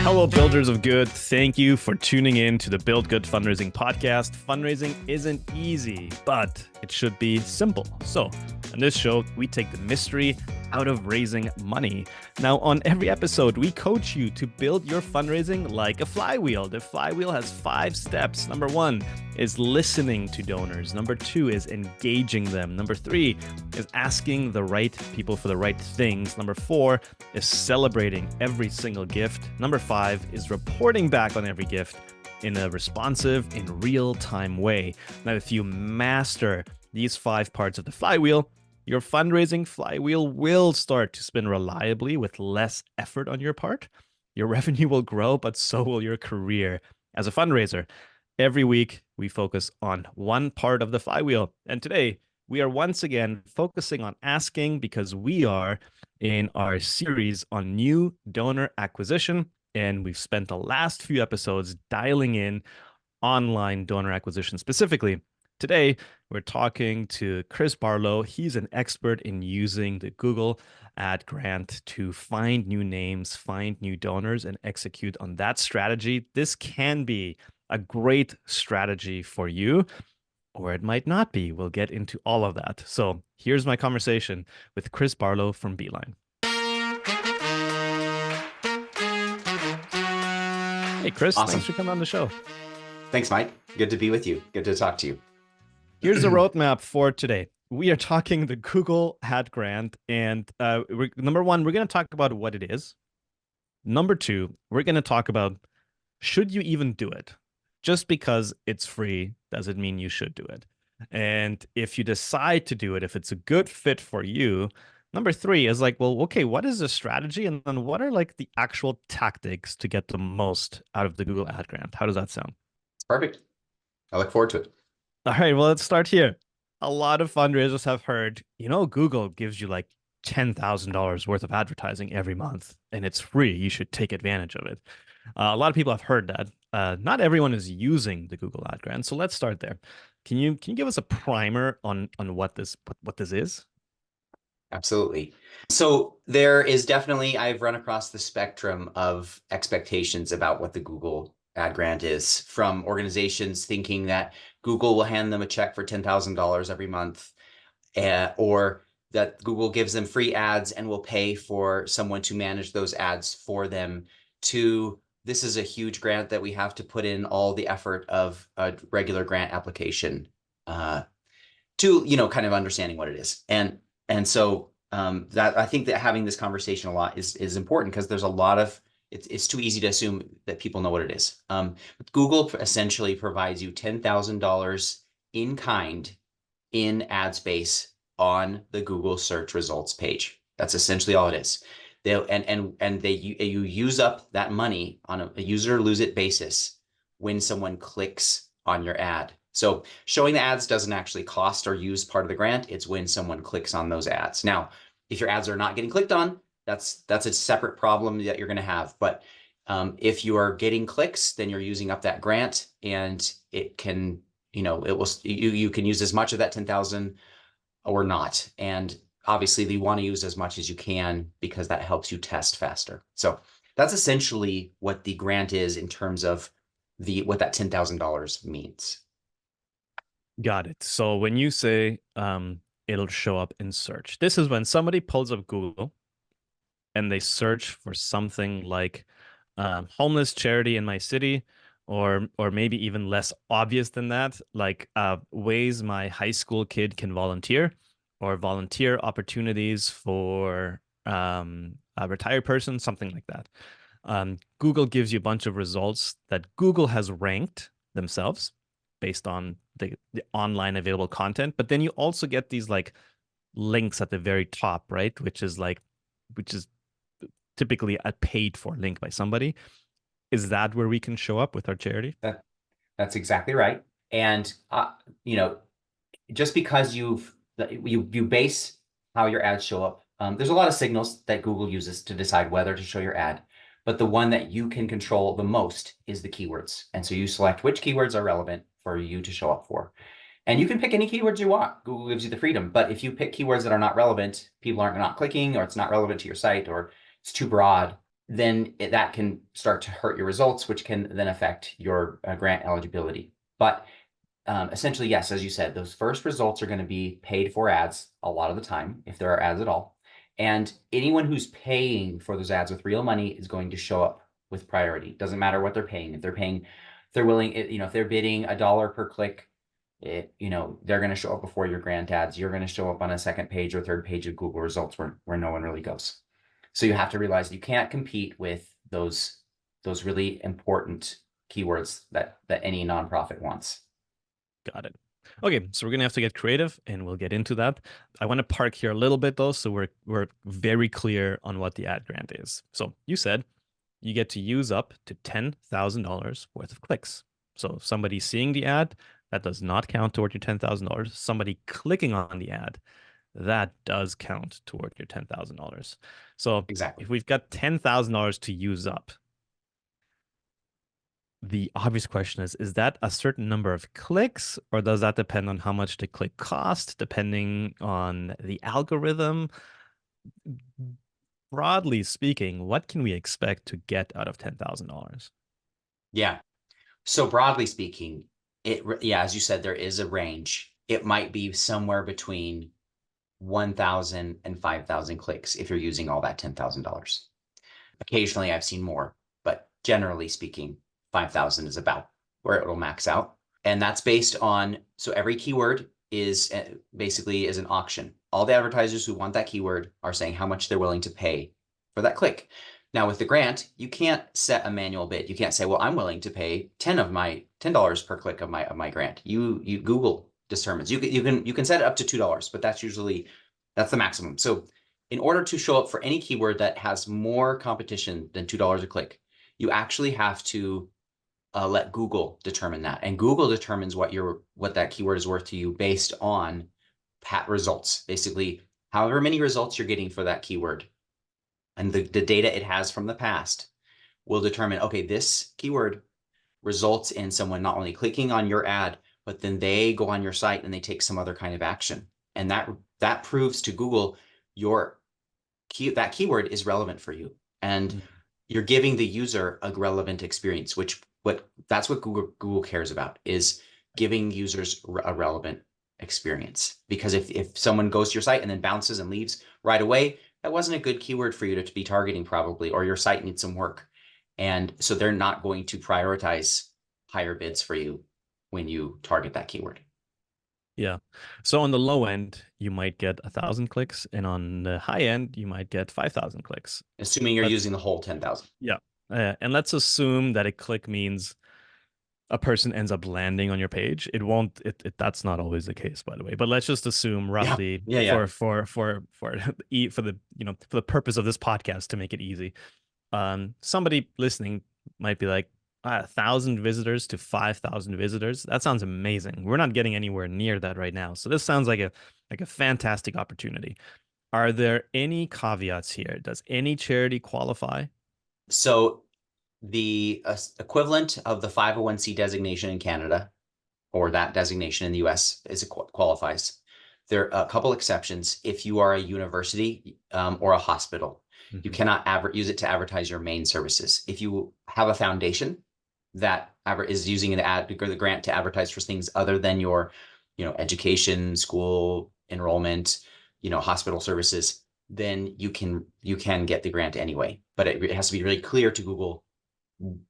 Hello, builders of good. Thank you for tuning in to the Build Good Fundraising podcast. Fundraising isn't easy, but it should be simple. So, on this show, we take the mystery out of raising money. Now, on every episode, we coach you to build your fundraising like a flywheel. The flywheel has 5 steps. Number 1 is listening to donors. Number 2 is engaging them. Number 3 is asking the right people for the right things. Number 4 is celebrating every single gift. Number 5 is reporting back on every gift in a responsive, in real-time way. Now, if you master these 5 parts of the flywheel, your fundraising flywheel will start to spin reliably with less effort on your part. Your revenue will grow, but so will your career as a fundraiser. Every week, we focus on one part of the flywheel. And today, we are once again focusing on asking because we are in our series on new donor acquisition. And we've spent the last few episodes dialing in online donor acquisition specifically. Today, we're talking to Chris Barlow. He's an expert in using the Google Ad Grant to find new names, find new donors, and execute on that strategy. This can be a great strategy for you, or it might not be. We'll get into all of that. So here's my conversation with Chris Barlow from Beeline. Hey, Chris, Awesome. Thanks for coming on the show. Thanks, Mike. Good to be with you. Good to talk to you. Here's the roadmap for today. We are talking the Google Ad Grant. And number 1, we're going to talk about what it is. Number 2, we're going to talk about, should you even do it? Just because it's free doesn't mean you should do it. And if you decide to do it, if it's a good fit for you, number 3 is like, well, okay, what is the strategy? And then what are like the actual tactics to get the most out of the Google Ad Grant? How does that sound? It's perfect. I look forward to it. All right, well, let's start here. A lot of fundraisers have heard, Google gives you like $10,000 worth of advertising every month, and it's free. You should take advantage of it. A lot of people have heard that. Not everyone is using the Google Ad Grant, so let's start there. Can you give us a primer on what this is? Absolutely. So there is definitely, I've run across the spectrum of expectations about what the Google Ad Grant is, from organizations thinking that Google will hand them a check for $10,000 every month, or that Google gives them free ads and will pay for someone to manage those ads for them, to this is a huge grant that we have to put in all the effort of a regular grant application, to, kind of understanding what it is. And so that I think that having this conversation a lot is important, because there's a lot of, it's too easy to assume that people know what it is. Google essentially provides you $10,000 in kind in ad space on the Google search results page. That's essentially all it is. You use up that money on a use it or lose it basis when someone clicks on your ad. So showing the ads doesn't actually cost or use part of the grant. It's when someone clicks on those ads. Now, if your ads are not getting clicked on, that's a separate problem that you're going to have. But if you are getting clicks, then you're using up that grant, and it can, you can use as much of that 10,000 or not. And obviously, you want to use as much as you can, because that helps you test faster. So that's essentially what the grant is in terms of what that $10,000 means. Got it. So when you say it'll show up in search, this is when somebody pulls up Google and they search for something like homeless charity in my city, or maybe even less obvious than that, like ways my high school kid can volunteer, or volunteer opportunities for a retired person, something like that. Google gives you a bunch of results that Google has ranked themselves based on the online available content. But then you also get these like links at the very top, right? Which is typically a paid for link by somebody. Is that where we can show up with our charity? That's exactly right. And just because you base how your ads show up, there's a lot of signals that Google uses to decide whether to show your ad, but the one that you can control the most is the keywords. And so you select which keywords are relevant for you to show up for. And you can pick any keywords you want. Google gives you the freedom. But if you pick keywords that are not relevant, people aren't not clicking, or it's not relevant to your site, or it's too broad, then that can start to hurt your results, which can then affect your grant eligibility. But essentially, yes, as you said, those first results are going to be paid for ads a lot of the time, if there are ads at all. And anyone who's paying for those ads with real money is going to show up with priority. Doesn't matter what they're paying. If they're paying, if they're willing, if they're bidding $1 per click, they're going to show up before your grant ads. You're going to show up on a second page or third page of Google results where no one really goes. So you have to realize you can't compete with those really important keywords that any nonprofit wants. Got it. Okay, so we're gonna have to get creative, and we'll get into that. I want to park here a little bit though, so we're very clear on what the ad grant is. So you said you get to use up to $10,000 worth of clicks. So if somebody's seeing the ad, that does not count toward your $10,000. Somebody clicking on the ad, that does count toward your $10,000. So Exactly. if we've got $10,000 to use up, the obvious question is that a certain number of clicks, or does that depend on how much the click cost, depending on the algorithm? Broadly speaking, what can we expect to get out of $10,000? Yeah. So broadly speaking, as you said, there is a range. It might be somewhere between 1,000 and 5,000 clicks if you're using all that $10,000. Occasionally I've seen more, but generally speaking, 5,000 is about where it'll max out. And that's based on, so every keyword is basically is an auction. All the advertisers who want that keyword are saying how much they're willing to pay for that click. Now with the grant, you can't set a manual bid. You can't say, well, I'm willing to pay $10 per click of my grant. You Google determines. You can set it up to $2, but that's the maximum. So in order to show up for any keyword that has more competition than $2 a click, you actually have to let Google determine that. And Google determines what that keyword is worth to you based on results. Basically, however many results you're getting for that keyword and the data it has from the past will determine, okay, this keyword results in someone not only clicking on your ad, but then they go on your site and they take some other kind of action. And that proves to Google that keyword is relevant for you. And you're giving the user a relevant experience, that's what Google cares about, is giving users a relevant experience. Because if someone goes to your site and then bounces and leaves right away, that wasn't a good keyword for you to be targeting probably, or your site needs some work. And so they're not going to prioritize higher bids for you when you target that keyword. Yeah. So on the low end, you might get 1,000 clicks, and on the high end, you might get 5,000 clicks. Assuming you're using the whole 10,000. Yeah. And let's assume that a click means a person ends up landing on your page. It won't. That's not always the case, by the way. But let's just assume roughly Yeah. for the purpose of this podcast to make it easy. Somebody listening might be like, 1,000 visitors to 5,000 visitors. That sounds amazing. We're not getting anywhere near that right now. So this sounds like a fantastic opportunity. Are there any caveats here? Does any charity qualify? So the equivalent of the 501c designation in Canada, or that designation in the US, qualifies. There are a couple exceptions. If you are a university or a hospital, you cannot use it to advertise your main services. If you have a foundation that is using the grant to advertise for things other than your, education, school enrollment, hospital services, then you can get the grant anyway. But it has to be really clear to Google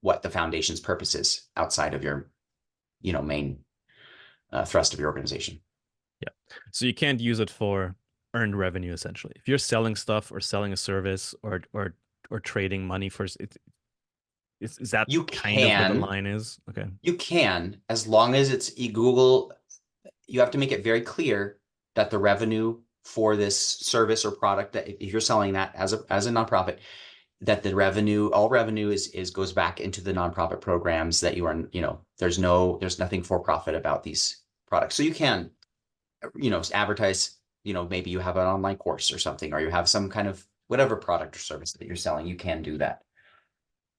what the foundation's purpose is outside of your, main thrust of your organization. Yeah. So you can't use it for earned revenue, essentially. If you're selling stuff or selling a service or trading money for it, is that You kind of where the can, line is? Okay. you can, as long as it's Google, you have to make it very clear that the revenue for this service or product, that if you're selling that as a nonprofit, that all revenue goes back into the nonprofit programs that you are, there's nothing for profit about these products. So you can, advertise, maybe you have an online course or something, or you have some kind of whatever product or service that you're selling, you can do that.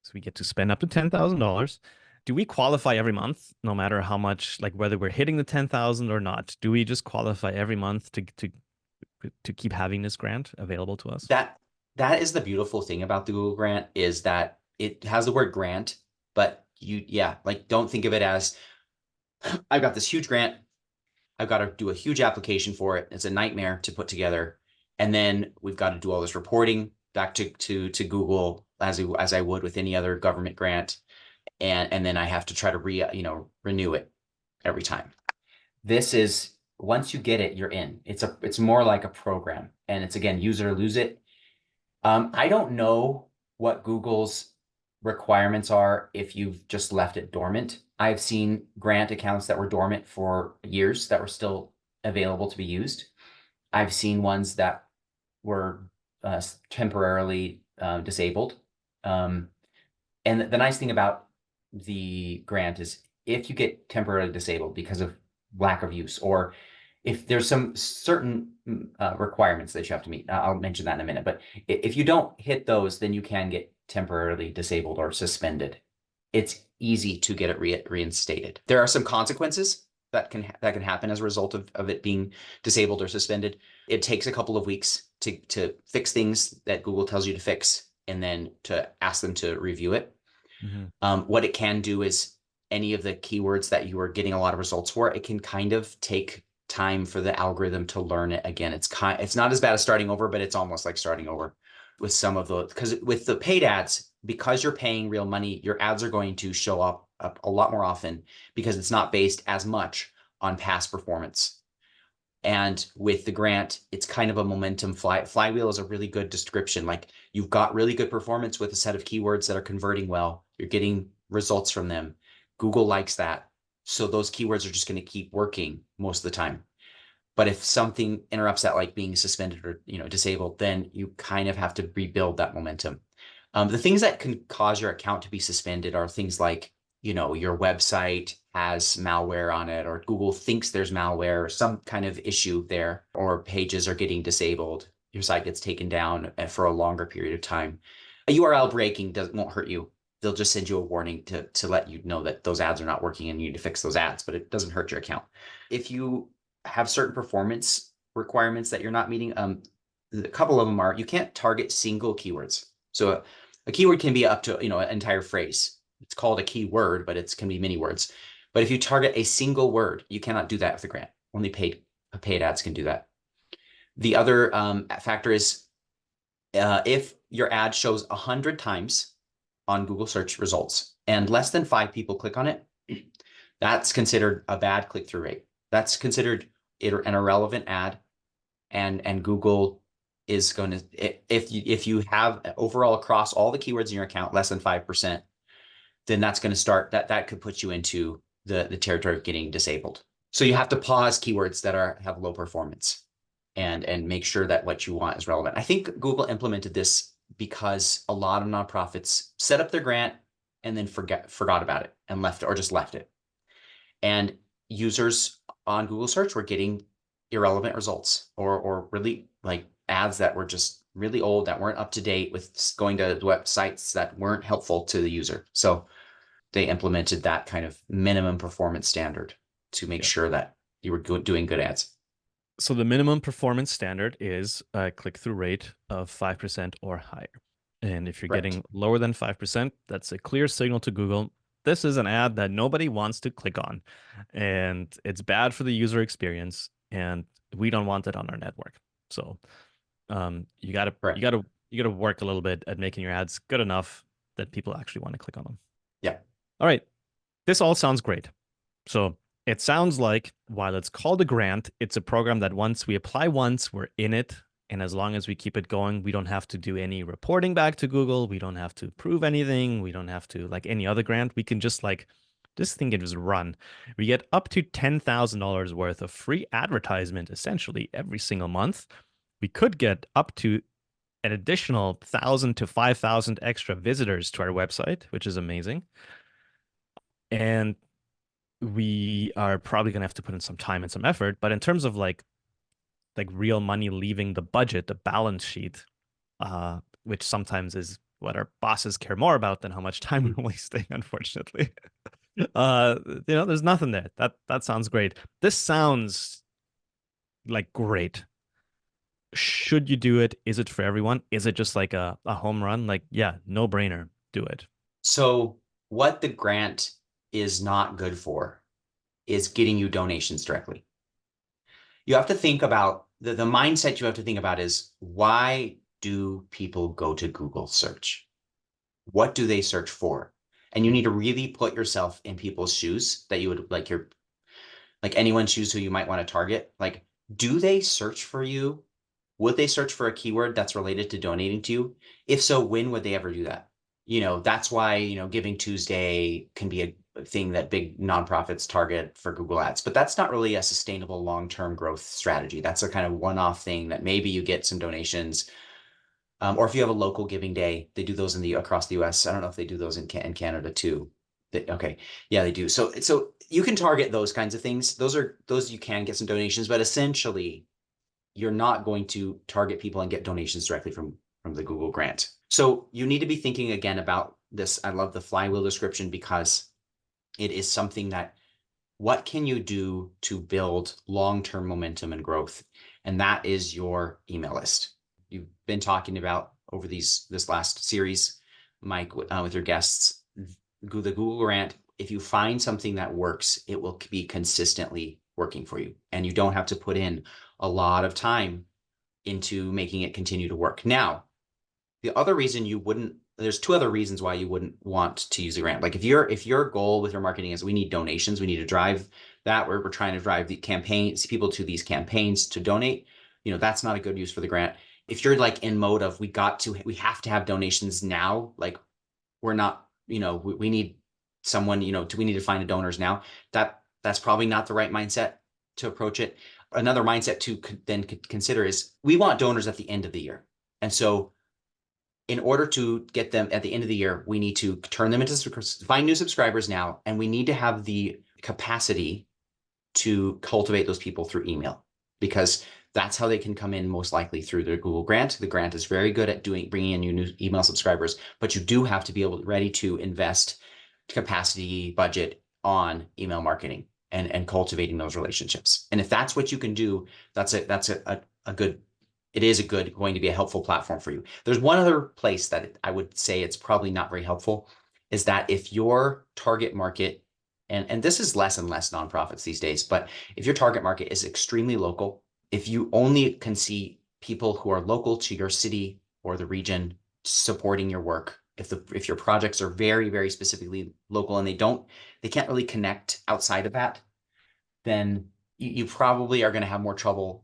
So we get to spend up to $10,000. Do we qualify every month, no matter how much, like whether we're hitting the 10,000 or not? Do we just qualify every month to keep having this grant available to us? that is the beautiful thing about the Google grant is that it has the word grant, but yeah, like don't think of it as I've got this huge grant. I've got to do a huge application for it. It's a nightmare to put together. And then we've got to do all this reporting back to Google as I would with any other government grant. And then I have to try to renew it every time. This is once you get it, you're in. It's more like a program. And it's again, use it or lose it. I don't know what Google's requirements are if you've just left it dormant. I've seen grant accounts that were dormant for years that were still available to be used. I've seen ones that were temporarily disabled. Um, and the nice thing about the grant is if you get temporarily disabled because of lack of use, or if there's some certain requirements that you have to meet, I'll mention that in a minute. But if you don't hit those, then you can get temporarily disabled or suspended. It's easy to get it reinstated. There are some consequences that can happen as a result of it being disabled or suspended. It takes a couple of weeks to fix things that Google tells you to fix, and then to ask them to review it. What it can do is any of the keywords that you are getting a lot of results for, it can kind of take time for the algorithm to learn it again. It's not as bad as starting over, but it's almost like starting over with some of those. Because with the paid ads, because you're paying real money, your ads are going to show up a lot more often because it's not based as much on past performance. And with the grant, it's kind of a momentum flywheel is a really good description. Like you've got really good performance with a set of keywords that are converting well. You're getting results from them. Google likes that. So those keywords are just going to keep working most of the time. But if something interrupts that, like being suspended or disabled, then you kind of have to rebuild that momentum. The things that can cause your account to be suspended are things like your website has malware on it, or Google thinks there's malware or some kind of issue there, or pages are getting disabled. Your site gets taken down for a longer period of time. A URL breaking won't hurt you. They'll just send you a warning to let you know that those ads are not working and you need to fix those ads, but it doesn't hurt your account. If you have certain performance requirements that you're not meeting, a couple of them are you can't target single keywords. So a keyword can be up to an entire phrase. It's called a keyword, but it can be many words. But if you target a single word, you cannot do that with a grant. Only paid ads can do that. The other factor is if your ad shows 100 times on Google search results and less than 5 people click on it, that's considered a bad click-through rate. That's considered an irrelevant ad, and Google is going to, if you have overall across all the keywords in your account less than 5%, then that's going to start that could put you into the territory of getting disabled. So you have to pause keywords that have low performance and make sure that what you want is relevant. I think Google implemented this because a lot of nonprofits set up their grant and then forgot about it and left it, or just left it. And users on Google search were getting irrelevant results, or really like ads that were just really old, that weren't up to date, with going to websites that weren't helpful to the user. So they implemented that kind of minimum performance standard to make sure that you were doing good ads. So the minimum performance standard is a click-through rate of 5% or higher. And if you're Correct. getting lower than 5%, that's a clear signal to Google. This is an ad that nobody wants to click on, and it's bad for the user experience, and we don't want it on our network. So you gotta work a little bit at making your ads good enough that people actually want to click on them. Yeah. All right. This all sounds great. So it sounds like while it's called a grant, it's a program that once we apply once, we're in it. And as long as we keep it going, we don't have to do any reporting back to Google. We don't have to prove anything. We don't have to, like any other grant. We can just think it was run. We get up to $10,000 worth of free advertisement essentially every single month. We could get up to an additional 1,000 to 5,000 extra visitors to our website, which is amazing. And we are probably going to have to put in some time and some effort. But in terms of like real money leaving the budget, the balance sheet, which sometimes is what our bosses care more about than how much time we're wasting, unfortunately. There's nothing there. That sounds great. This sounds like great. Should you do it? Is it for everyone? Is it just like a home run? Like, yeah, no brainer. Do it. So what the grant is not good for is getting you donations directly. You have to think about the mindset you have to think about is, why do people go to Google search? What do they search for? And you need to really put yourself in people's shoes, that you would like anyone's shoes who you might want to target. Like, do they search for you? Would they search for a keyword that's related to donating to you? If so, when would they ever do that? That's why, Giving Tuesday can be a thing that big nonprofits target for Google Ads, but that's not really a sustainable long-term growth strategy. That's a kind of one-off thing that maybe you get some donations. Or if you have a local giving day, they do those across the US. I don't know if they do those in Canada too. Okay. Yeah, they do. So you can target those kinds of things. Those you can get some donations, but essentially you're not going to target people and get donations directly from the Google grant. So you need to be thinking again about this. I love the flywheel description because it is something that, what can you do to build long-term momentum and growth? And that is your email list. You've been talking about over this last series, Mike, with your guests, the Google grant. If you find something that works, it will be consistently working for you. And you don't have to put in a lot of time into making it continue to work. Now, the other reason you wouldn't, there's two other reasons why you wouldn't want to use a grant. Like if your goal with your marketing is, we need donations, we need to drive that, we're trying to drive the campaigns, people to these campaigns to donate, that's not a good use for the grant. If you're like in mode of, we have to have donations now, like we're not, we need someone, we need to find donors now, that's probably not the right mindset to approach it. Another mindset to then consider is, we want donors at the end of the year. And so in order to get them at the end of the year, we need to turn them into, find new subscribers now, and we need to have the capacity to cultivate those people through email, because that's how they can come in most likely through the Google grant. The grant is very good at bringing in new email subscribers, but you do have to be ready to invest capacity budget on email marketing and cultivating those relationships. And if that's what you can do, that's a good, it is going to be a helpful platform for you. There's one other place that I would say it's probably not very helpful, is that if your target market, and this is less and less nonprofits these days, but if your target market is extremely local, if you only can see people who are local to your city or the region supporting your work, if your projects are very, very specifically local and they can't really connect outside of that, then you probably are going to have more trouble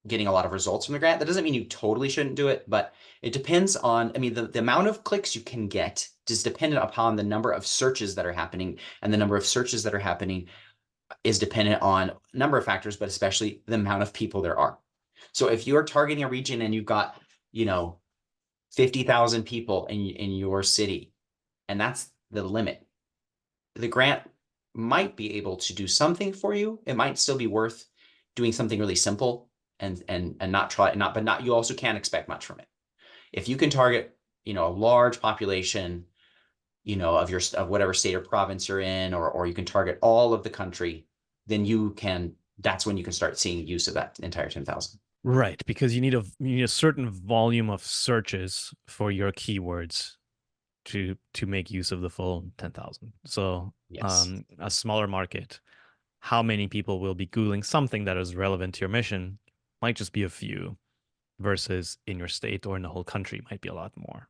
getting a lot of results from the grant. That doesn't mean you totally shouldn't do it, but it depends on, the amount of clicks you can get is dependent upon the number of searches that are happening, and the number of searches that are happening is dependent on a number of factors, but especially the amount of people there are. So if you're targeting a region and you've got, 50,000 people in your city, and that's the limit, the grant might be able to do something for you. It might still be worth doing something really simple and not try, but not, you also can't expect much from it. If you can target, a large population, of whatever state or province you're in, or you can target all of the country, then that's when you can start seeing use of that entire 10,000. Right, because you need a certain volume of searches for your keywords to make use of the full 10,000. So, Yes. a smaller market, how many people will be Googling something that is relevant to your mission might just be a few, versus in your state or in the whole country might be a lot more.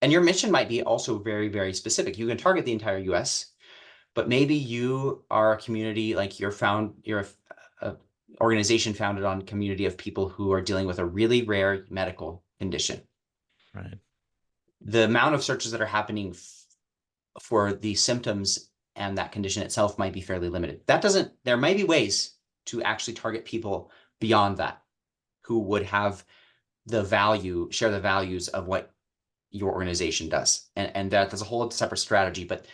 And your mission might be also very, very specific. You can target the entire US, but maybe you are a community, like you're a organization founded on community of people who are dealing with a really rare medical condition. Right. The amount of searches that are happening for the symptoms and that condition itself might be fairly limited. There might be ways to actually target people beyond that, who would have share the values of what your organization does. And that's a whole separate strategy, but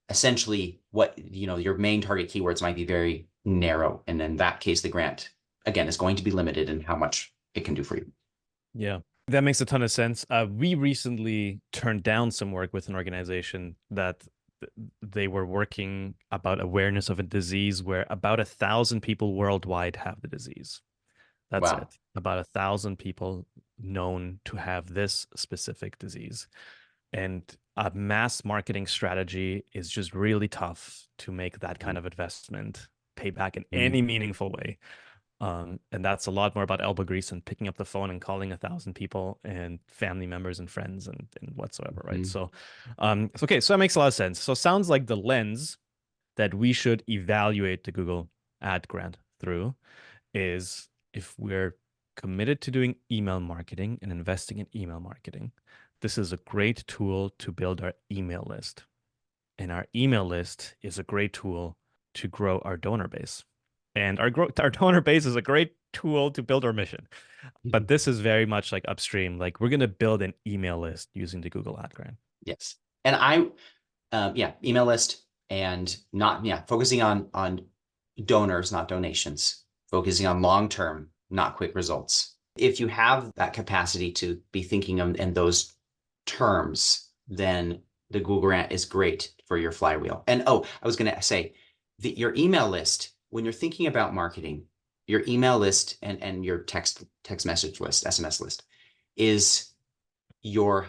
essentially what, your main target keywords might be very narrow. And in that case, the grant, again, is going to be limited in how much it can do for you. Yeah, that makes a ton of sense. We recently turned down some work with an organization that they were working about awareness of a disease where about 1,000 people worldwide have the disease. That's Wow. it. About 1,000 people known to have this specific disease. And a mass marketing strategy is just really tough to make that kind of investment pay back in Mhm. any meaningful way. And that's a lot more about elbow grease and picking up the phone and calling 1,000 people and family members and friends and whatsoever, right? Mhm. So okay, so that makes a lot of sense. So it sounds like the lens that we should evaluate the Google ad grant through is if we're committed to doing email marketing and investing in email marketing, this is a great tool to build our email list. And our email list is a great tool to grow our donor base. And our donor base is a great tool to build our mission. But Mhm. this is very much like upstream. Like we're going to build an email list using the Google Ad Grant. Yes. And yeah, email list and not, yeah, focusing on donors, not donations, focusing on long-term, not quick results. If you have that capacity to be thinking in those terms, then the Google Grant is great for your flywheel. And oh, I was going to say your email list, when you're thinking about marketing, your email list and your text message list, SMS list is your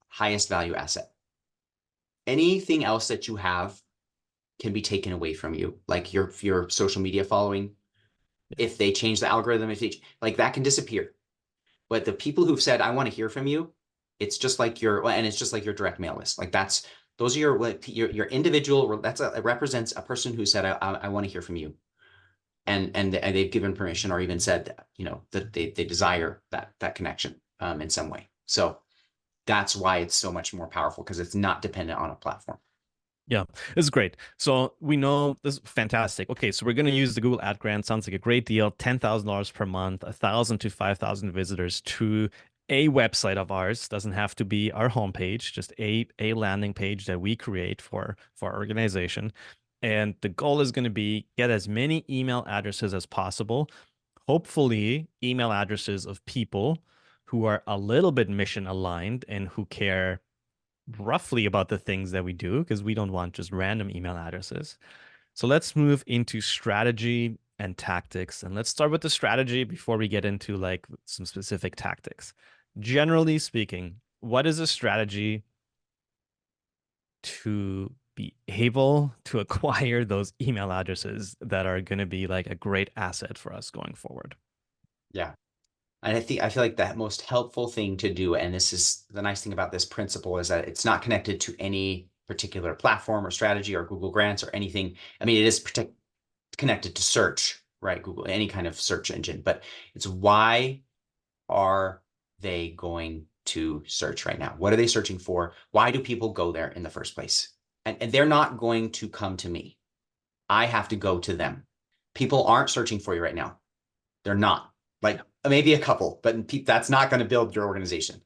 highest value asset. Anything else that you have can be taken away from you, like your social media following. Yeah. If they change the algorithm, if they like that can disappear. But the people who've said, I want to hear from you, it's just like and it's just like your direct mail list. Like those are your individual. It represents a person who said, I want to hear from you. And they've given permission or even said, that they desire that connection in some way. So that's why it's so much more powerful because it's not dependent on a platform. Yeah, this is great. So we know this is fantastic. Okay, so we're going to use the Google Ad Grant. Sounds like a great deal. $10,000 per month, 1,000 to 5,000 visitors to a website of ours. Doesn't have to be our homepage, just a landing page that we create for our organization. And the goal is going to be get as many email addresses as possible. Hopefully, email addresses of people who are a little bit mission aligned and who care roughly about the things that we do because we don't want just random email addresses. So let's move into strategy and tactics. And let's start with the strategy before we get into like some specific tactics. Generally speaking, what is a strategy to be able to acquire those email addresses that are going to be like a great asset for us going forward? Yeah. And I feel like the most helpful thing to do, and this is the nice thing about this principle, is that it's not connected to any particular platform or strategy or Google Grants or anything. I mean, it is connected to search, right? Google, any kind of search engine, but it's why are they going to search right now? What are they searching for? Why do people go there in the first place? And they're not going to come to me. I have to go to them. People aren't searching for you right now. They're not. Like maybe a couple, but that's not going to build your organization.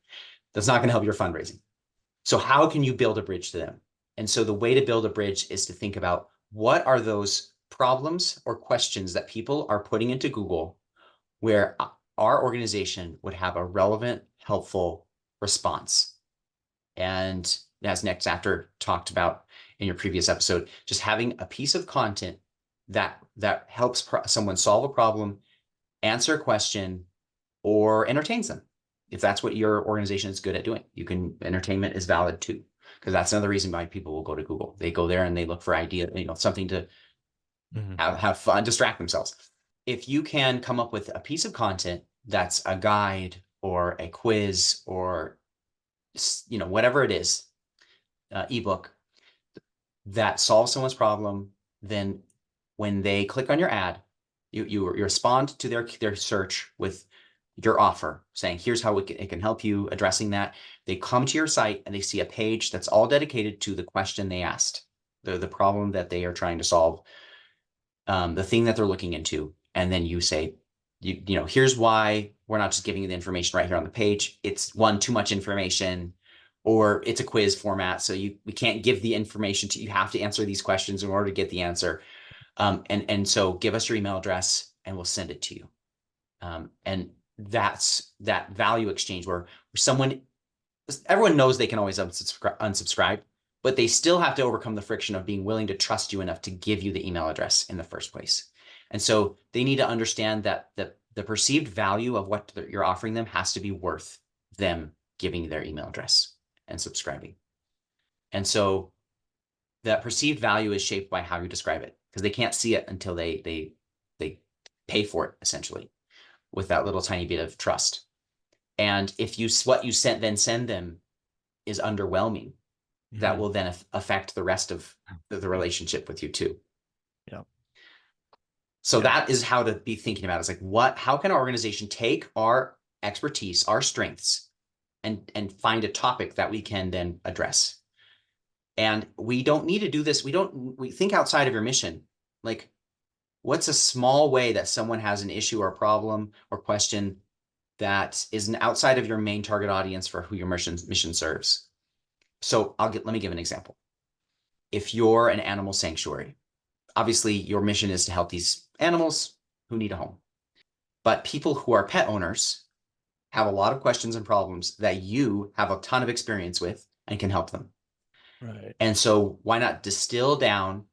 That's not going to help your fundraising. So how can you build a bridge to them? And so the way to build a bridge is to think about what are those problems or questions that people are putting into Google where our organization would have a relevant, helpful response. And as next after talked about in your previous episode, just having a piece of content that helps someone solve a problem, answer a question, or entertains them. If that's what your organization is good at doing, entertainment is valid too, because that's another reason why people will go to Google. They go there and they look for something to Mhm. have fun, distract themselves. If you can come up with a piece of content that's a guide or a quiz or whatever it is, ebook that solves someone's problem, then when they click on your ad, you respond to their search with your offer saying, here's how it can help you addressing that. They come to your site and they see a page that's all dedicated to the question they asked, the problem that they are trying to solve, the thing that they're looking into. And then you say, here's why we're not just giving you the information right here on the page. It's one, too much information, or it's a quiz format. So we can't give the information to you. Have to answer these questions in order to get the answer. And so give us your email address and we'll send it to you. And that's that value exchange where everyone knows they can always unsubscribe, but they still have to overcome the friction of being willing to trust you enough to give you the email address in the first place. And so they need to understand that the perceived value of what you're offering them has to be worth them giving their email address and subscribing. And so that perceived value is shaped by how you describe it, because they can't see it until they pay for it, essentially, with that little tiny bit of trust. And if what you send them is underwhelming, that will then affect the rest of the relationship with you too. Yeah. So that is how to be thinking about it. It's like, how can our organization take our expertise, our strengths, and find a topic that we can then address? And we don't need to do this. We think outside of your mission. Like, what's a small way that someone has an issue or problem or question that is outside of your main target audience for who your mission serves? So let me give an example. If you're an animal sanctuary, obviously your mission is to help these animals who need a home. But people who are pet owners have a lot of questions and problems that you have a ton of experience with and can help them. Right. And so why not distill down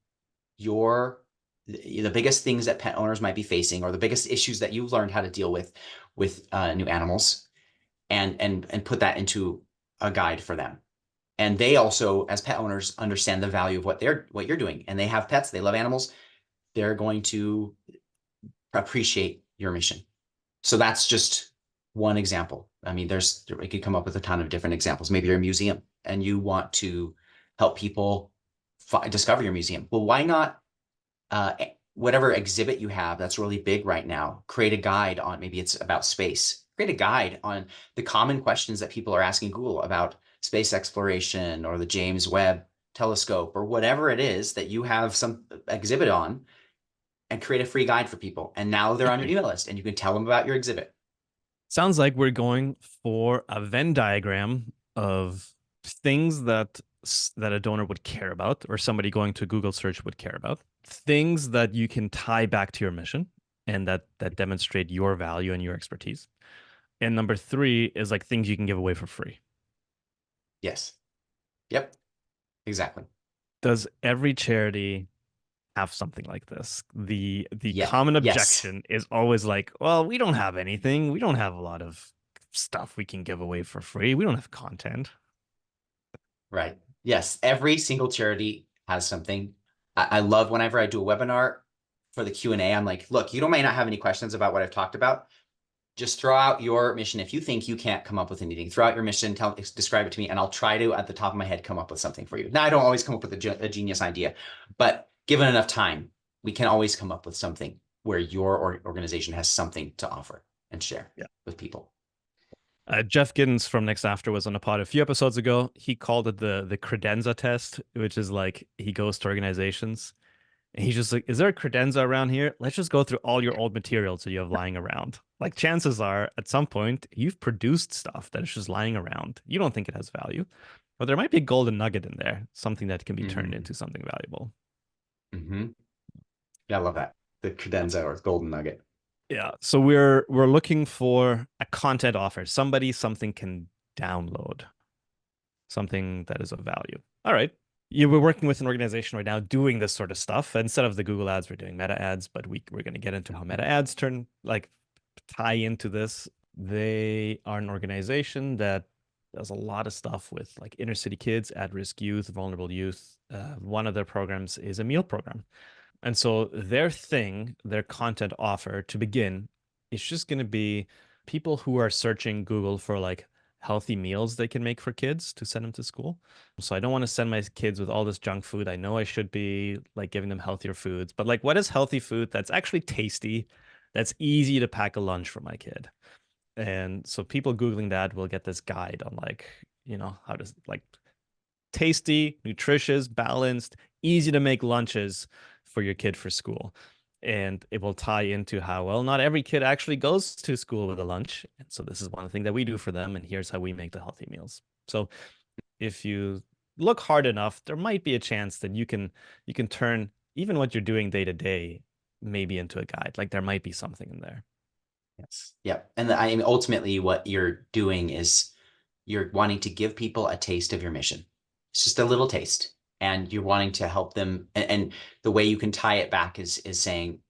the biggest things that pet owners might be facing, or the biggest issues that you've learned how to deal with new animals, and put that into a guide for them. And they also, as pet owners, understand the value of what you're doing. And they have pets, they love animals. They're going to appreciate your mission. So that's just one example. I mean, we could come up with a ton of different examples. Maybe you're a museum and you want to help people discover your museum. Well, why not, whatever exhibit you have that's really big right now, create a guide on, maybe it's about space, create a guide on the common questions that people are asking Google about space exploration, or the James Webb telescope, or whatever it is that you have some exhibit on, and create a free guide for people. And now they're on your email list and you can tell them about your exhibit. Sounds like we're going for a Venn diagram of things that a donor would care about, or somebody going to Google search would care about, things that you can tie back to your mission and that demonstrate your value and your expertise. And number 3 is like things you can give away for free. Yes. Yep. Exactly. Does every charity have something like this? The Yeah. common Yes. objection is always like, well, we don't have anything. We don't have a lot of stuff we can give away for free. We don't have content. Right. Yes. Every single charity has something. I love whenever I do a webinar for the Q&A, I'm like, look, you might not have any questions about what I've talked about. Just throw out your mission. If you think you can't come up with anything, throw out your mission, describe it to me, and I'll try to, at the top of my head, come up with something for you. Now, I don't always come up with a genius idea, but given enough time, we can always come up with something where your organization has something to offer and share with people. Jeff Giddens from Next After was on a pod a few episodes ago. He called it the credenza test, which is like he goes to organizations and he's just like, is there a credenza around here? Let's just go through all your old materials that you have lying around. Like, chances are at some point you've produced stuff that is just lying around. You don't think it has value, but there might be a golden nugget in there, something that can be turned into something valuable. Yeah, I love that. The credenza or golden nugget. Yeah. So we're looking for a content offer, something can download, something that is of value. All right. We're working with an organization right now doing this sort of stuff. Instead of the Google ads, we're doing meta ads, but we're going to get into how meta ads tie into this. They are an organization that does a lot of stuff with like inner city kids, at-risk youth, vulnerable youth. One of their programs is a meal program. And so their content offer to begin, it's just going to be people who are searching Google for like healthy meals they can make for kids to send them to school. So I don't want to send my kids with all this junk food. I know I should be like giving them healthier foods, but like, what is healthy food that's actually tasty, that's easy to pack a lunch for my kid? And so people Googling that will get this guide on like, how to like tasty, nutritious, balanced, easy to make lunches for your kid for school. And it will tie into how, well, not every kid actually goes to school with a lunch. And so this is one thing that we do for them. And here's how we make the healthy meals. So if you look hard enough, there might be a chance that you can turn even what you're doing day to day maybe into a guide. Like, there might be something in there. Yes. Yep. And I mean, ultimately what you're doing is you're wanting to give people a taste of your mission. It's just a little taste, and you're wanting to help them. And the way you can tie it back is saying,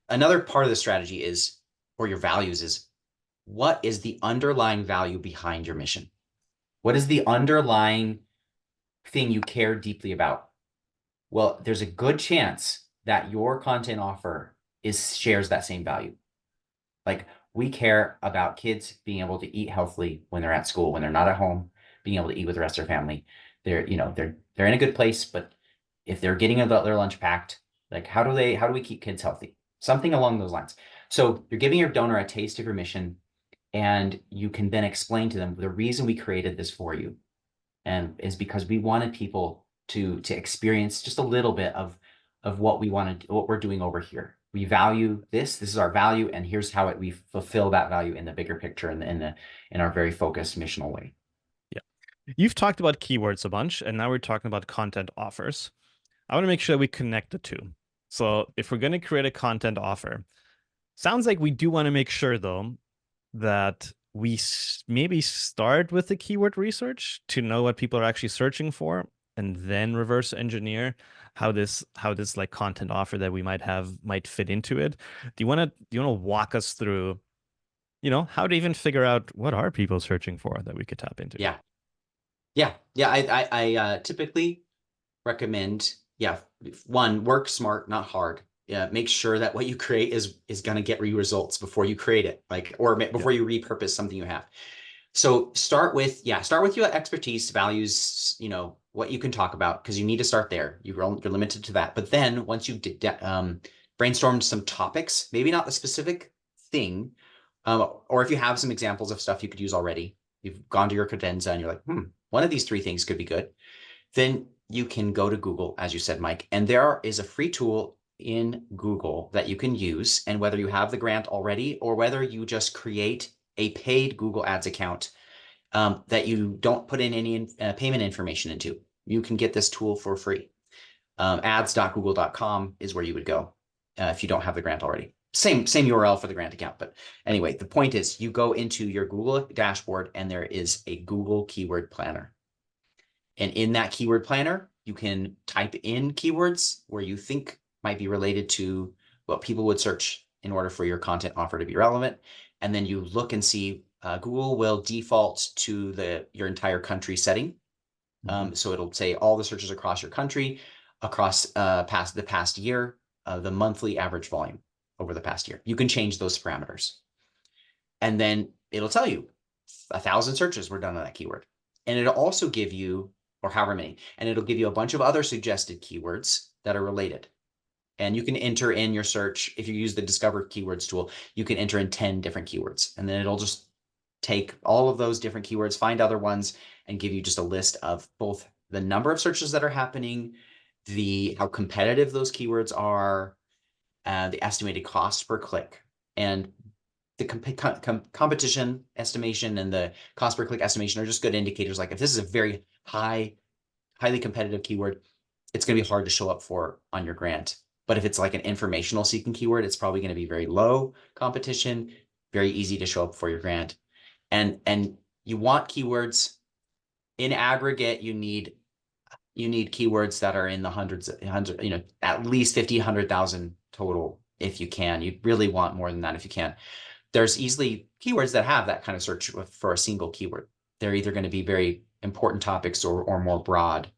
another part of the strategy is or your values is, what is the underlying value behind your mission? What is the underlying thing you care deeply about? Well, there's a good chance that your content offer shares that same value. Like, we care about kids being able to eat healthily when they're at school, when they're not at home, being able to eat with the rest of their family. They're in a good place, but if they're getting their lunch packed, like, how do we keep kids healthy? Something along those lines. So you're giving your donor a taste of your mission, and you can then explain to them the reason we created this for you, and is because we wanted people to experience just a little bit of what we're doing over here. We value this. This is our value, and here's how we fulfill that value in the bigger picture, in our very focused missional way. Yeah. You've talked about keywords a bunch, and now we're talking about content offers. I want to make sure we connect the two. So if we're going to create a content offer, sounds like we do want to make sure, though, that we maybe start with the keyword research to know what people are actually searching for, and then reverse engineer how this like content offer that we might have might fit into it. Do you want to walk us through, how to even figure out what are people searching for that we could tap into? Yeah. I typically recommend, one, work smart, not hard. Yeah, make sure that what you create is going to get you results before you create it, or before you repurpose something you have. So start with your expertise, values, what you can talk about, because you need to start there. You're limited to that. But then once you've brainstormed some topics, maybe not the specific thing, or if you have some examples of stuff you could use already, you've gone to your cadenza and you're like, one of these three things could be good. Then you can go to Google, as you said, Mike, and there is a free tool in Google that you can use. And whether you have the grant already or whether you just create a paid Google Ads account that you don't put in any payment information into, you can get this tool for free. Ads.google.com is where you would go if you don't have the grant already. Same URL for the grant account. But anyway, the point is, you go into your Google dashboard and there is a Google keyword planner. And in that keyword planner, you can type in keywords where you think might be related to what people would search in order for your content offer to be relevant. And then you look and see, Google will default to your entire country setting. So it'll say all the searches across your country, across the past year, the monthly average volume over the past year. You can change those parameters. And then it'll tell you 1,000 searches were done on that keyword. And it'll also give you, or however many, and it'll give you a bunch of other suggested keywords that are related. And you can enter in your search. If you use the Discover Keywords tool, you can enter in 10 different keywords. And then it'll just take all of those different keywords, find other ones, and give you just a list of both the number of searches that are happening, how competitive those keywords are, the estimated cost per click. And the competition estimation and the cost per click estimation are just good indicators. Like, if this is a very highly competitive keyword, it's going to be hard to show up for on your grant. But if it's like an informational seeking keyword, it's probably going to be very low competition, very easy to show up for your grant. And you want keywords in aggregate. You need keywords that are in the hundreds, at least 50, 100,000 total if you can. You really want more than that if you can. There's easily keywords that have that kind of search for a single keyword. They're either going to be very important topics or more broad.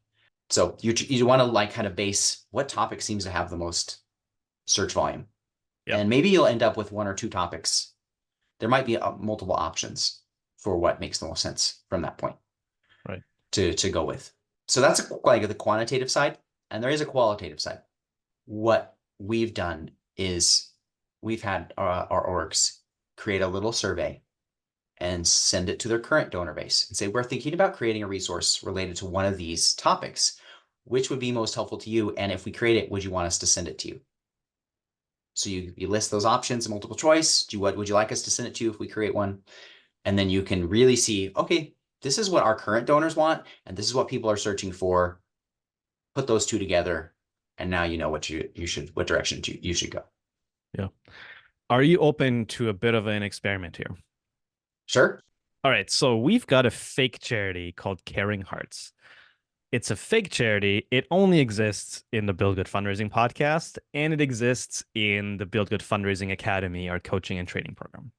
So you want to kind of base what topic seems to have the most search volume. Yep. And maybe you'll end up with one or two topics. There might be multiple options for what makes the most sense from that point, right, to go with. So that's like the quantitative side, and there is a qualitative side. What we've done is we've had our orgs create a little survey and send it to their current donor base and say, we're thinking about creating a resource related to one of these topics. Which would be most helpful to you? And if we create it, would you want us to send it to you? So you list those options, multiple choice. What would you like us to send it to you if we create one? And then you can really see, okay, this is what our current donors want, and this is what people are searching for. Put those two together, and now you know what direction you should go. Yeah. Are you open to a bit of an experiment here? Sure. All right. So we've got a fake charity called Caring Hearts. It's a fake charity. It only exists in the Build Good Fundraising podcast, and it exists in the Build Good Fundraising Academy, our coaching and training program.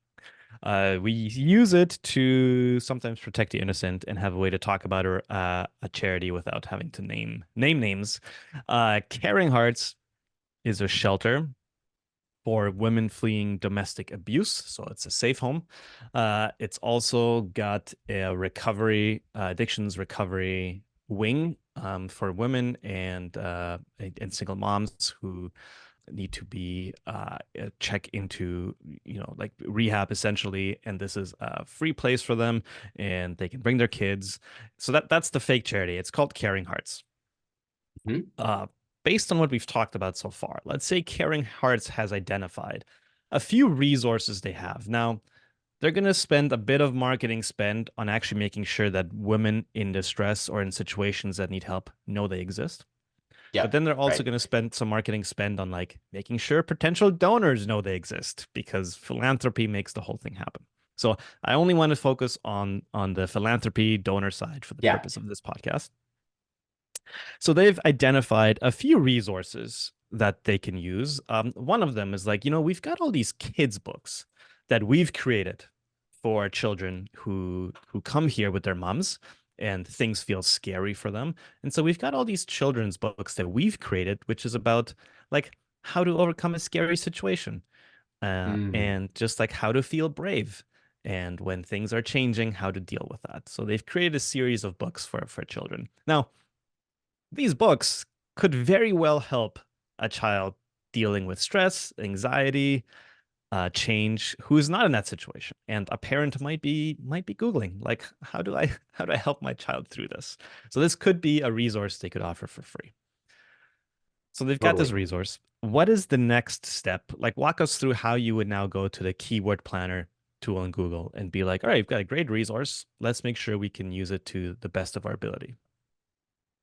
We use it to sometimes protect the innocent and have a way to talk about a charity without having to name names. Caring Hearts is a shelter for women fleeing domestic abuse, so it's a safe home. It's also got a addictions recovery wing for women and single moms who need to be check into like rehab essentially, and this is a free place for them, and they can bring their kids. So that's the fake charity. It's called Caring Hearts. Mhm. Based on what we've talked about so far, let's say Caring Hearts has identified a few resources they have. Now, they're going to spend a bit of marketing spend on actually making sure that women in distress or in situations that need help know they exist. But Yeah, then they're also right. going to spend some marketing spend on like making sure potential donors know they exist, because philanthropy makes the whole thing happen. So I only want to focus on the philanthropy donor side for the Yeah. purpose of this podcast. So they've identified a few resources that they can use. One of them is like, we've got all these kids books that we've created for children who come here with their moms and things feel scary for them. And so we've got all these children's books that we've created, which is about like how to overcome a scary situation, Mm, and just like how to feel brave. And when things are changing, how to deal with that. So they've created a series of books for children. Now, these books could very well help a child dealing with stress, anxiety, change, who's not in that situation. And a parent might be Googling, like, how do I help my child through this? So this could be a resource they could offer for free. So they've got this totally. resource. What is the next step? Like, walk us through how you would now go to the keyword planner tool in Google and be like, all right, you've got a great resource. Let's make sure we can use it to the best of our ability.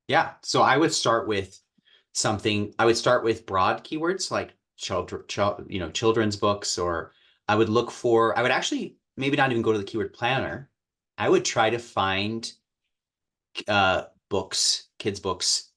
Yeah. So I would start with I would start with broad keywords like children's books, or I would actually maybe not even go to the keyword planner. I would try to find kids books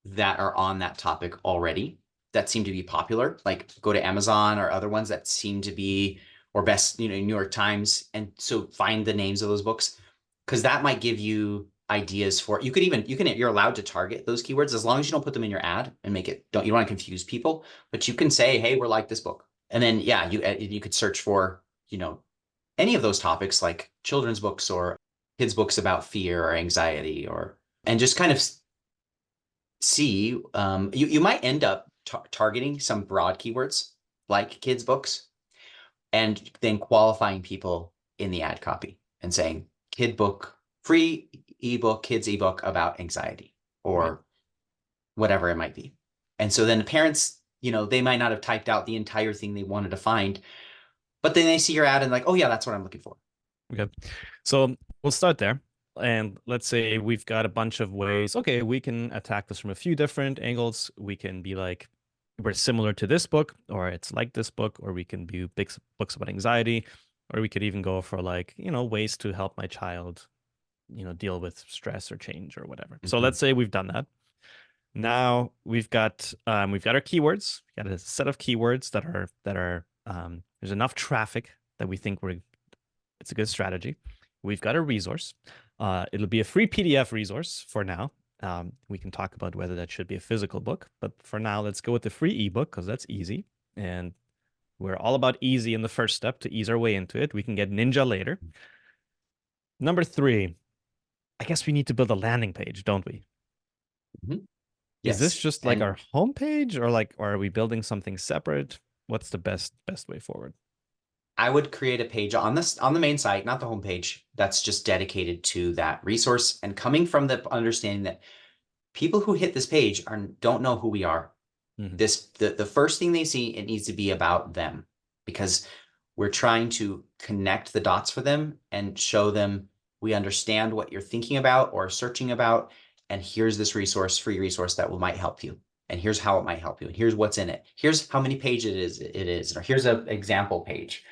that are on that topic already that seem to be popular, like go to Amazon or other ones that seem to be, or best, New York Times. And so find the names of those books, because that might give you ideas for, you're allowed to target those keywords as long as you don't put them in your ad and you don't want to confuse people, but you can say, hey, we're like this book. And then, yeah, you could search for, any of those topics like children's books or kids books about fear or anxiety, and just kind of see, you might end up targeting some broad keywords like kids books, and then qualifying people in the ad copy and saying kid book, free ebook, kids ebook about anxiety Right. or whatever it might be. And so then the parents, they might not have typed out the entire thing they wanted to find, but then they see your ad and like, oh yeah, that's what I'm looking for. Okay. So we'll start there. And let's say we've got a bunch of ways. Okay, we can attack this from a few different angles. We can be like, we're similar to this book, or it's like this book, or we can do big books about anxiety, or we could even go for like, ways to help my child, deal with stress or change or whatever. So Mhm. let's say we've done that. Now we've got our keywords. We've got a set of keywords that are there's enough traffic that we think it's a good strategy. We've got a resource. It'll be a free PDF resource for now. We can talk about whether that should be a physical book, but for now, let's go with the free ebook because that's easy. And we're all about easy in the first step to ease our way into it. We can get Ninja later. Number 3, I guess we need to build a landing page, don't we? Mhm. Is this Yes. just like And our homepage, or are we building something separate? What's the best way forward? I would create a page on the main site, not the homepage, that's just dedicated to that resource, and coming from the understanding that people who hit this page don't know who we are. Mhm. The first thing they see, it needs to be about them, because we're trying to connect the dots for them and show them we understand what you're thinking about or searching about, and here's this free resource that might help you, and here's how it might help you, and here's what's in it, here's how many pages it is, or here's an example page.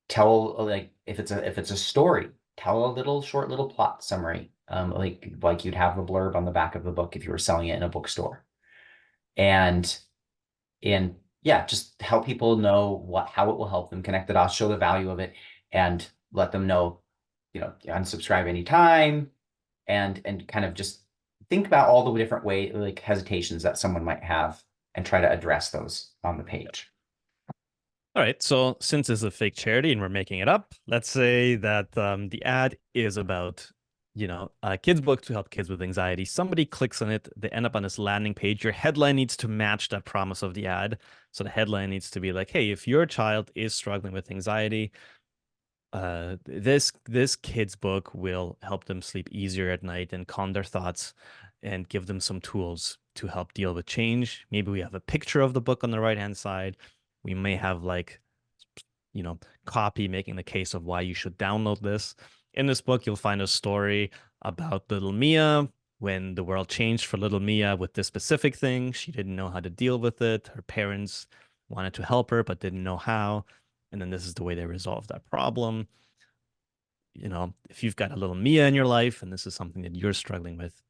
Tell, like, if it's a story, tell a short little plot summary, like you'd have the blurb on the back of the book if you were selling it in a bookstore. And yeah, just help people know how it will help them, connect the dots, show the value of it, and let them know, unsubscribe anytime, and kind of just think about all the different hesitations that someone might have and try to address those on the page. All right. So since it's a fake charity and we're making it up, let's say that the ad is about, a kid's book to help kids with anxiety. Somebody clicks on it, they end up on this landing page. Your headline needs to match that promise of the ad. So the headline needs to be like, hey, if your child is struggling with anxiety, this kid's book will help them sleep easier at night and calm their thoughts and give them some tools to help deal with change. Maybe we have a picture of the book on the right hand side. We may have copy making the case of why you should download this. In this book, you'll find a story about little Mia. When the world changed for little Mia with this specific thing, she didn't know how to deal with it. Her parents wanted to help her, but didn't know how. And then this is the way they resolved that problem. If you've got a little Mia in your life and this is something that you're struggling with,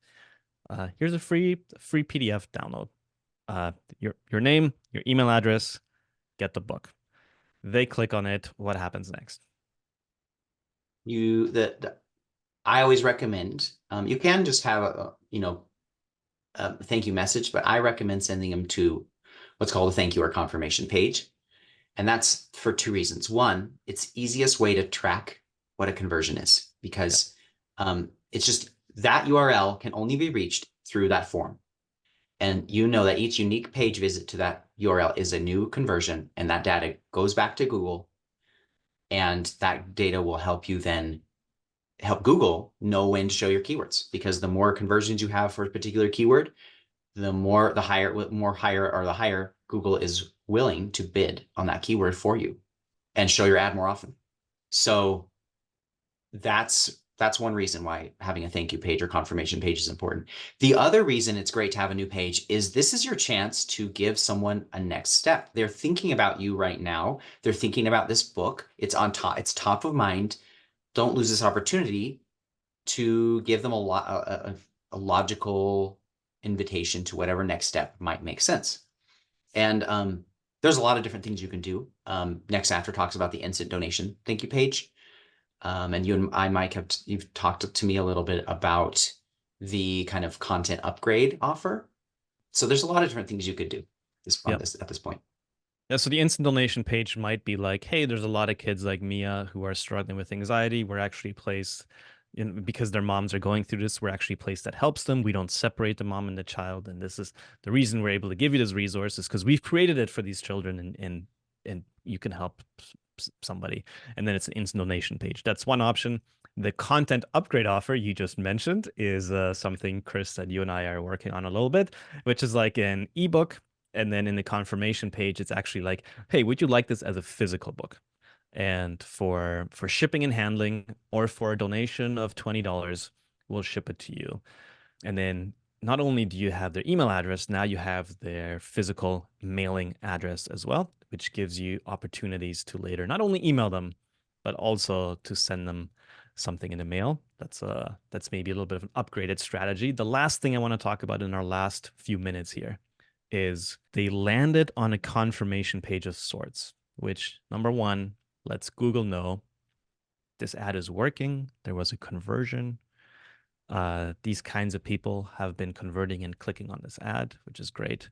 here's a free PDF download. Your name, your email address, get the book. They click on it. What happens next? I always recommend, you can just have a thank you message, but I recommend sending them to what's called a thank you or confirmation page. And that's for two reasons. One, it's easiest way to track what a conversion is, because it's just that URL can only be reached through that form. And that each unique page visit to that URL is a new conversion, and that data goes back to Google. And that data will help you then help Google know when to show your keywords, because the more conversions you have for a particular keyword, the higher Google is willing to bid on that keyword for you and show your ad more often. So that's one reason why having a thank you page or confirmation page is important. The other reason it's great to have a new page is this is your chance to give someone a next step. They're thinking about you right now. They're thinking about this book. It's top of mind. Don't lose this opportunity to give them a logical invitation to whatever next step might make sense. And there's a lot of different things you can do. Next After talks about the instant donation thank you page. And you and I, Mike, you've talked to me a little bit about the kind of content upgrade offer. So there's a lot of different things you could do at this point. Yeah, so the instant donation page might be like, hey, there's a lot of kids like Mia who are struggling with anxiety. We're actually placed because their moms are going through this, we're actually placed that helps them. We don't separate the mom and the child. And this is the reason we're able to give you this resource, is because we've created it for these children, and you can help somebody. And then it's an instant donation page. That's one option. The content upgrade offer you just mentioned is something, Chris, that you and I are working on a little bit, which is like an ebook. And then in the confirmation page, it's actually like, hey, would you like this as a physical book? And for shipping and handling, or for a donation of $20, we'll ship it to you. And then not only do you have their email address, now you have their physical mailing address as well, which gives you opportunities to later not only email them, but also to send them something in the mail. That's maybe a little bit of an upgraded strategy. The last thing I want to talk about in our last few minutes here is they landed on a confirmation page of sorts, which, number one, lets Google know this ad is working. There was a conversion. These kinds of people have been converting and clicking on this ad, which is great.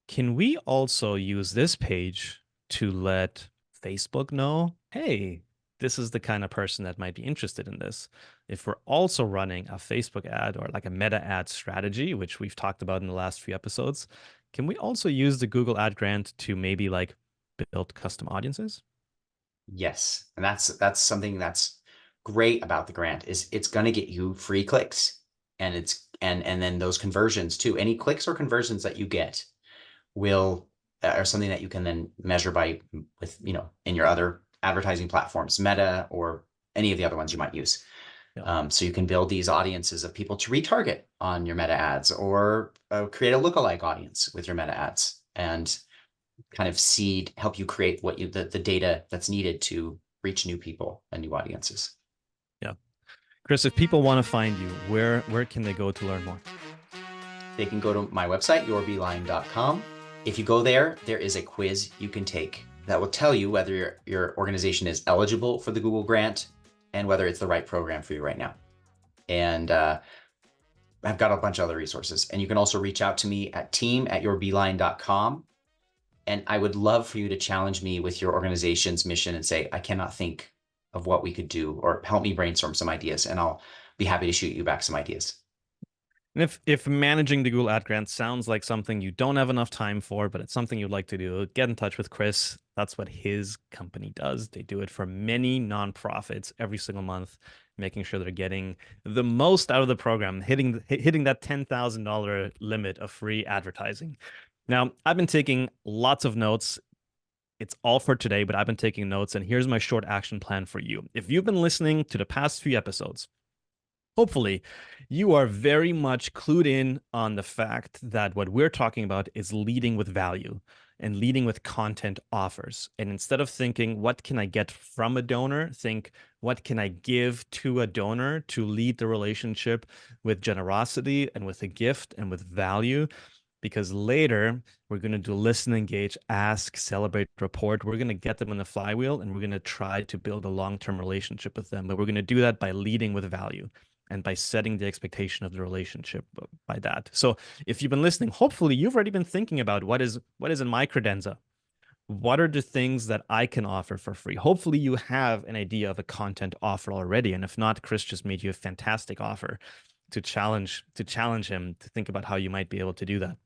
Can we also use this page to let Facebook know, hey, this is the kind of person that might be interested in this? If we're also running a Facebook ad or like a meta ad strategy, which we've talked about in the last few episodes, can we also use the Google Ad Grant to maybe like build custom audiences? Yes, and that's something that's great about the grant, is it's going to get you free clicks, and and then those conversions too. Any clicks or conversions that you get are something that you can then measure in your other advertising platforms, Meta or any of the other ones you might use. Yeah. So you can build these audiences of people to retarget on your Meta ads, or create a lookalike audience with your Meta ads, and kind of help you create the data that's needed to reach new people and new audiences. Yeah. Chris, if people want to find you, where can they go to learn more? They can go to my website, yourbeeline.com. If you go there, there is a quiz you can take that will tell you whether your organization is eligible for the Google grant and whether it's the right program for you right now. And I've got a bunch of other resources. And you can also reach out to me at team@yourbeeline.com. And I would love for you to challenge me with your organization's mission and say, I cannot think of what we could do, or help me brainstorm some ideas. And I'll be happy to shoot you back some ideas. And if managing the Google Ad Grant sounds like something you don't have enough time for, but it's something you'd like to do, get in touch with Chris. That's what his company does. They do it for many nonprofits every single month, making sure they're getting the most out of the program, hitting that $10,000 limit of free advertising. Now, I've been taking lots of notes. It's all for today, but I've been taking notes, and here's my short action plan for you. If you've been listening to the past few episodes, hopefully, you are very much clued in on the fact that what we're talking about is leading with value and leading with content offers. And instead of thinking, what can I get from a donor? Think, what can I give to a donor to lead the relationship with generosity and with a gift and with value? Because later, we're going to do listen, engage, ask, celebrate, report. We're going to get them in the flywheel, and we're going to try to build a long-term relationship with them. But we're going to do that by leading with value and by setting the expectation of the relationship by that. So if you've been listening, hopefully you've already been thinking about what is in my credenza. What are the things that I can offer for free? Hopefully you have an idea of a content offer already. And if not, Chris just made you a fantastic offer to challenge him to think about how you might be able to do that.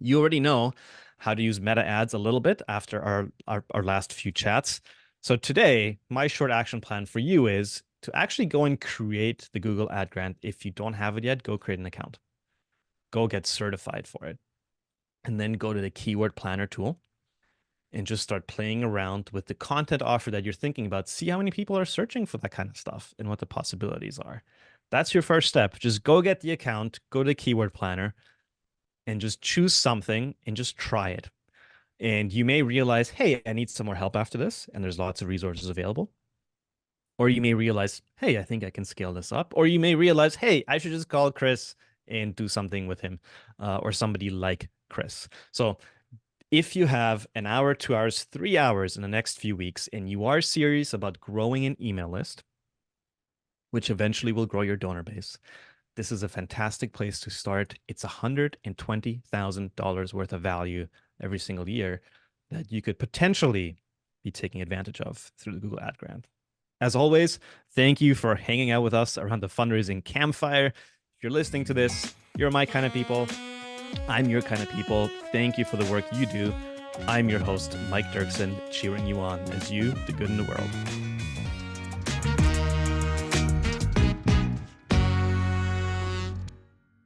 You already know how to use meta ads a little bit after our last few chats. So today, my short action plan for you is to actually go and create the Google Ad Grant. If you don't have it yet, go create an account. Go get certified for it. And then go to the keyword planner tool and just start playing around with the content offer that you're thinking about. See how many people are searching for that kind of stuff and what the possibilities are. That's your first step. Just go get the account, go to the keyword planner, and just choose something and just try it. And you may realize, hey, I need some more help after this, and there's lots of resources available. Or you may realize, hey, I think I can scale this up. Or you may realize, hey, I should just call Chris and do something with him, or somebody like Chris. So if you have an hour, 2 hours, 3 hours in the next few weeks, and you are serious about growing an email list, which eventually will grow your donor base, this is a fantastic place to start. It's $120,000 worth of value every single year that you could potentially be taking advantage of through the Google Ad Grant. As always, thank you for hanging out with us around the fundraising campfire. If you're listening to this, you're my kind of people. I'm your kind of people. Thank you for the work you do. I'm your host, Mike Dirksen, cheering you on as you do good in the world.